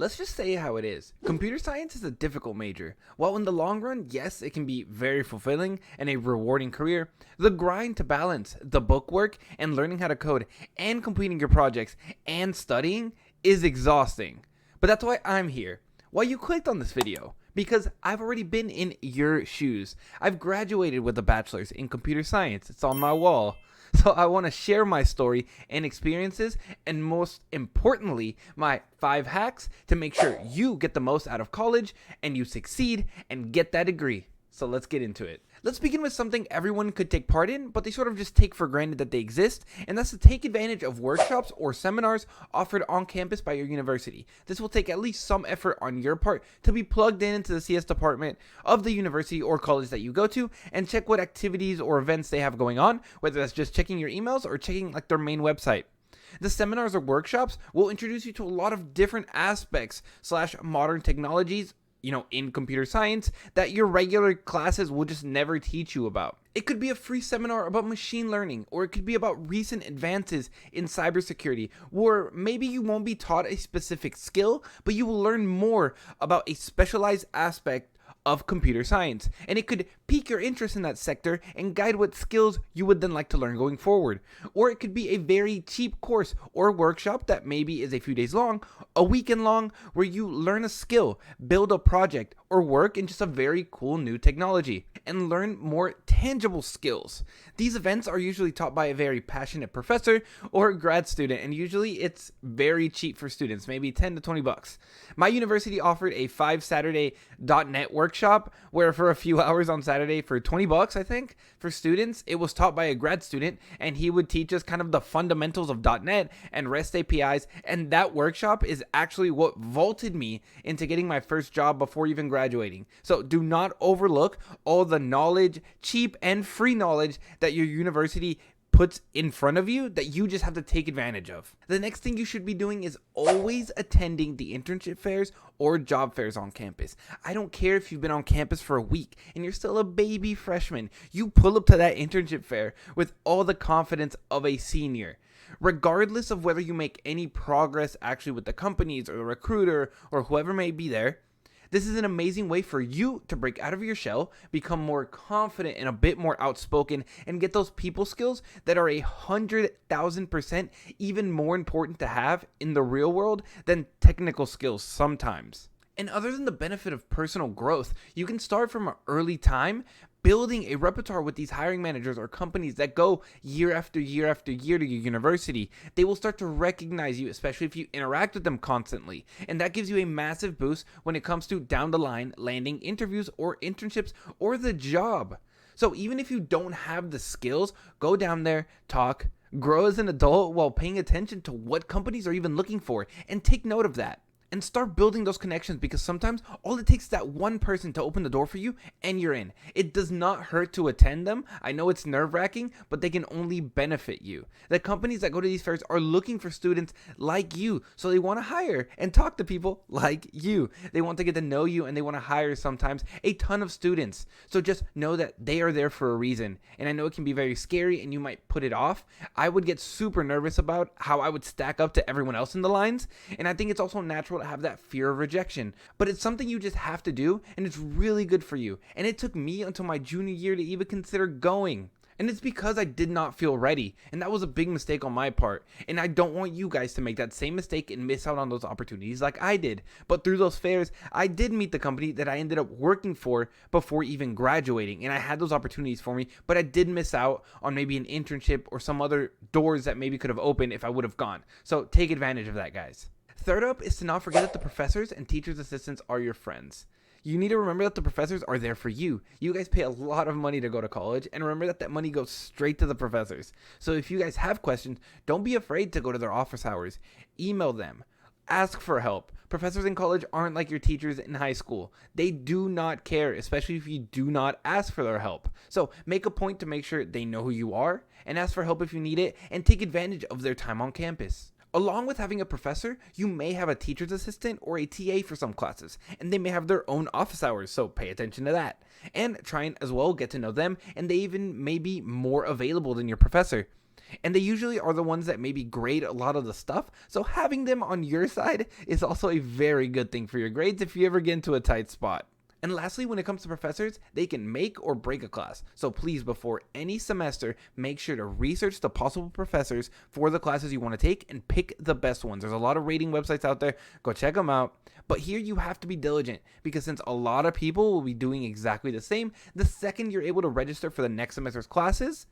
Let's just say how it is. Computer science is a difficult major. While in the long run, yes, it can be very fulfilling and a rewarding career, the grind to balance the book work and learning how to code and completing your projects and studying is exhausting. But that's why I'm here. Why you clicked on this video. Because I've already been in your shoes. I've graduated with a bachelor's in computer science. It's on my wall. So I want to share my story and experiences, and most importantly, my 5 hacks to make sure you get the most out of college and you succeed and get that degree. So let's get into it. Let's begin with something everyone could take part in, but they sort of just take for granted that they exist, and that's to take advantage of workshops or seminars offered on campus by your university. This will take at least some effort on your part to be plugged into the CS department of the university or college that you go to and check what activities or events they have going on, whether that's just checking your emails or checking like their main website. The seminars or workshops will introduce you to a lot of different aspects / modern technologies in computer science that your regular classes will just never teach you about. It could be a free seminar about machine learning, or it could be about recent advances in cybersecurity, or maybe you won't be taught a specific skill, but you will learn more about a specialized aspect of computer science, and it could pique your interest in that sector and guide what skills you would then like to learn going forward. Or it could be a very cheap course or workshop that maybe is a few days long, a weekend long, where you learn a skill, build a project, or work in just a very cool new technology and learn more tangible skills. These events are usually taught by a very passionate professor or grad student, and usually it's very cheap for students, maybe 10 to 20 bucks. My university offered a 5-Saturday .NET workshop where for a few hours on Saturday for 20 bucks, I think, for students, it was taught by a grad student, and he would teach us kind of the fundamentals of .NET and REST APIs, and that workshop is actually what vaulted me into getting my first job before even graduating. So do not overlook all the knowledge, cheap and free knowledge that your university puts in front of you that you just have to take advantage of. The next thing you should be doing is always attending the internship fairs or job fairs on campus. I don't care if you've been on campus for a week and you're still a baby freshman. You pull up to that internship fair with all the confidence of a senior. Regardless of whether you make any progress actually with the companies or the recruiter or whoever may be there, this is an amazing way for you to break out of your shell, become more confident and a bit more outspoken, and get those people skills that are 100,000% even more important to have in the real world than technical skills sometimes. And other than the benefit of personal growth, you can start from an early time building a repertoire with these hiring managers or companies that go year after year after year to your university. They will start to recognize you, especially if you interact with them constantly. And that gives you a massive boost when it comes to down the line landing interviews or internships or the job. So even if you don't have the skills, go down there, talk, grow as an adult while paying attention to what companies are even looking for, and take note of that. And start building those connections, because sometimes all it takes is that one person to open the door for you and you're in. It does not hurt to attend them. I know it's nerve-wracking, but they can only benefit you. The companies that go to these fairs are looking for students like you, so they want to hire and talk to people like you. They want to get to know you, and they want to hire sometimes a ton of students. So just know that they are there for a reason. And I know it can be very scary and you might put it off. I would get super nervous about how I would stack up to everyone else in the lines, and I think it's also natural to have that fear of rejection, but it's something you just have to do, and it's really good for you. And it took me until my junior year to even consider going, and it's because I did not feel ready, and that was a big mistake on my part. And I don't want you guys to make that same mistake and miss out on those opportunities like I did. But through those fairs, I did meet the company that I ended up working for before even graduating, and I had those opportunities for me, but I did miss out on maybe an internship or some other doors that maybe could have opened if I would have gone. So take advantage of that, guys. Third up is to not forget that the professors and teachers' assistants are your friends. You need to remember that the professors are there for you. You guys pay a lot of money to go to college, and remember that money goes straight to the professors. So if you guys have questions, don't be afraid to go to their office hours. Email them. Ask for help. Professors in college aren't like your teachers in high school. They do not care, especially if you do not ask for their help. So make a point to make sure they know who you are, and ask for help if you need it, and take advantage of their time on campus. Along with having a professor, you may have a teacher's assistant or a TA for some classes, and they may have their own office hours, so pay attention to that. And try and as well get to know them, and they even may be more available than your professor. And they usually are the ones that maybe grade a lot of the stuff. So having them on your side is also a very good thing for your grades if you ever get into a tight spot. And lastly, when it comes to professors, they can make or break a class. So please, before any semester, make sure to research the possible professors for the classes you want to take and pick the best ones. There's a lot of rating websites out there. Go check them out. But here you have to be diligent, because since a lot of people will be doing exactly the same, the second you're able to register for the next semester's classes,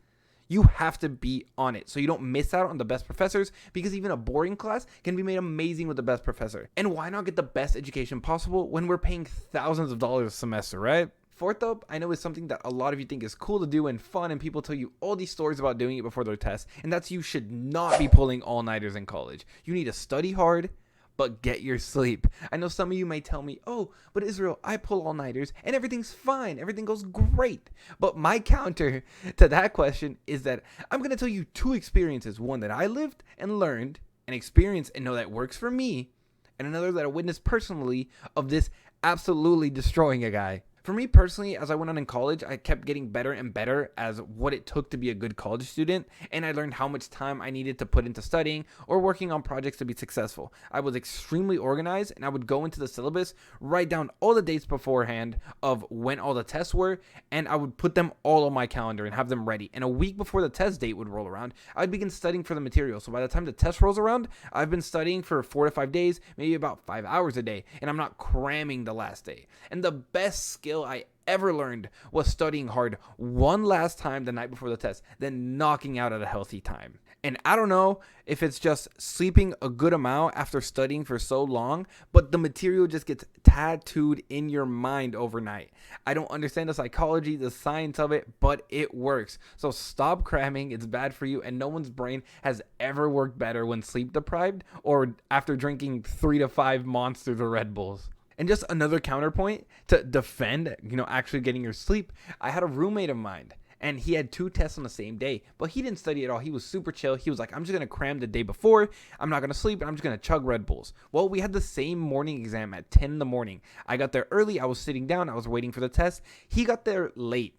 you have to be on it so you don't miss out on the best professors, because even a boring class can be made amazing with the best professor. And why not get the best education possible when we're paying thousands of dollars a semester, right? Fourth up, I know is something that a lot of you think is cool to do and fun, and people tell you all these stories about doing it before their tests, and that's you should not be pulling all-nighters in college. You need to study hard, but get your sleep. I know some of you may tell me, oh, but Israel, I pull all-nighters and everything's fine. Everything goes great. But my counter to that question is that I'm going to tell you two experiences. One that I lived and learned and experienced and know that works for me, and another that I witnessed personally of this absolutely destroying a guy. For me personally, as I went on in college, I kept getting better and better as what it took to be a good college student, and I learned how much time I needed to put into studying or working on projects to be successful. I was extremely organized, and I would go into the syllabus, write down all the dates beforehand of when all the tests were, and I would put them all on my calendar and have them ready. And a week before the test date would roll around, I'd begin studying for the material. So by the time the test rolls around, I've been studying for 4 to 5 days, maybe about 5 hours a day, and I'm not cramming the last day. And the best skill I ever learned was studying hard one last time the night before the test, then knocking out at a healthy time. And I don't know if it's just sleeping a good amount after studying for so long, but the material just gets tattooed in your mind overnight. I don't understand the psychology, the science of it, but it works. So stop cramming. It's bad for you, and no one's brain has ever worked better when sleep deprived or after drinking 3 to 5 monsters or Red Bulls. And just another counterpoint to defend, actually getting your sleep. I had a roommate of mine, and he had 2 tests on the same day, but he didn't study at all. He was super chill. He was like, I'm just going to cram the day before. I'm not going to sleep, and I'm just going to chug Red Bulls. Well, we had the same morning exam at 10 in the morning. I got there early. I was sitting down. I was waiting for the test. He got there late.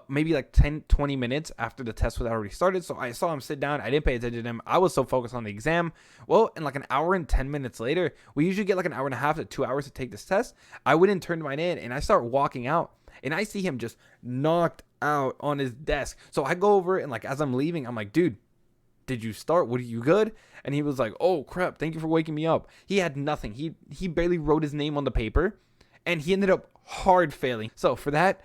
Maybe like 10-20 minutes after the test was already started. So I saw him sit down. I didn't pay attention to him. I was so focused on the exam. Well, and like an hour and 10 minutes later, we usually get like an hour and a half to 2 hours to take this test. I went and turned mine in, and I start walking out, and I see him just knocked out on his desk. So I go over, and like as I'm leaving, I'm like, dude, did you start? What, are you good? And he was like, oh crap, thank you for waking me up. He had nothing. He barely wrote his name on the paper, and he ended up hard failing. So for that,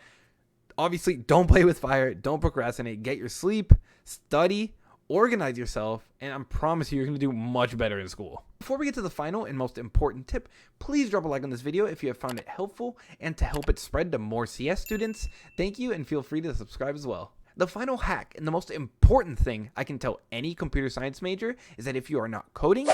obviously, don't play with fire. Don't procrastinate. Get your sleep, study, organize yourself, and I promise you, you're going to do much better in school. Before we get to the final and most important tip, please drop a like on this video if you have found it helpful and to help it spread to more CS students. Thank you, and feel free to subscribe as well. The final hack and the most important thing I can tell any computer science major is that if you are not coding,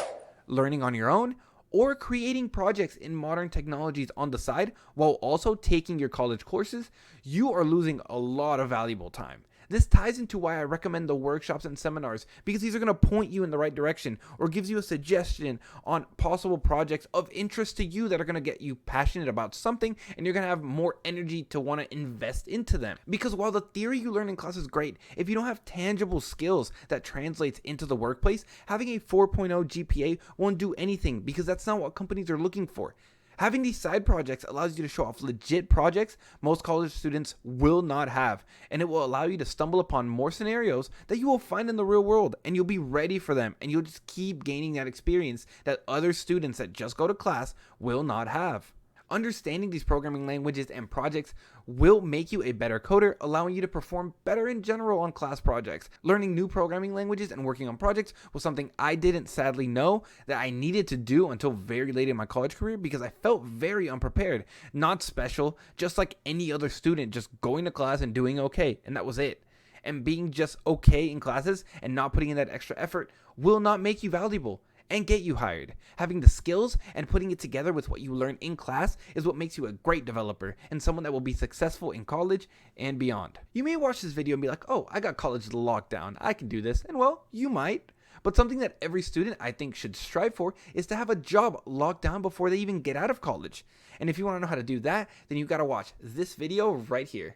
learning on your own, or creating projects in modern technologies on the side while also taking your college courses, you are losing a lot of valuable time. This ties into why I recommend the workshops and seminars, because these are going to point you in the right direction or gives you a suggestion on possible projects of interest to you that are going to get you passionate about something, and you're going to have more energy to want to invest into them. Because while the theory you learn in class is great, if you don't have tangible skills that translates into the workplace, having a 4.0 GPA won't do anything, because that's not what companies are looking for. Having these side projects allows you to show off legit projects most college students will not have, and it will allow you to stumble upon more scenarios that you will find in the real world, and you'll be ready for them, and you'll just keep gaining that experience that other students that just go to class will not have. Understanding these programming languages and projects will make you a better coder, allowing you to perform better in general on class projects. Learning new programming languages and working on projects was something I didn't sadly know that I needed to do until very late in my college career, because I felt very unprepared, not special, just like any other student, just going to class and doing okay, and that was it. And being just okay in classes and not putting in that extra effort will not make you valuable and get you hired. Having the skills and putting it together with what you learn in class is what makes you a great developer and someone that will be successful in college and beyond. You may watch this video and be like, oh, I got college locked down, I can do this. And well, you might. But something that every student I think should strive for is to have a job locked down before they even get out of college. And if you want to know how to do that, then you got to watch this video right here.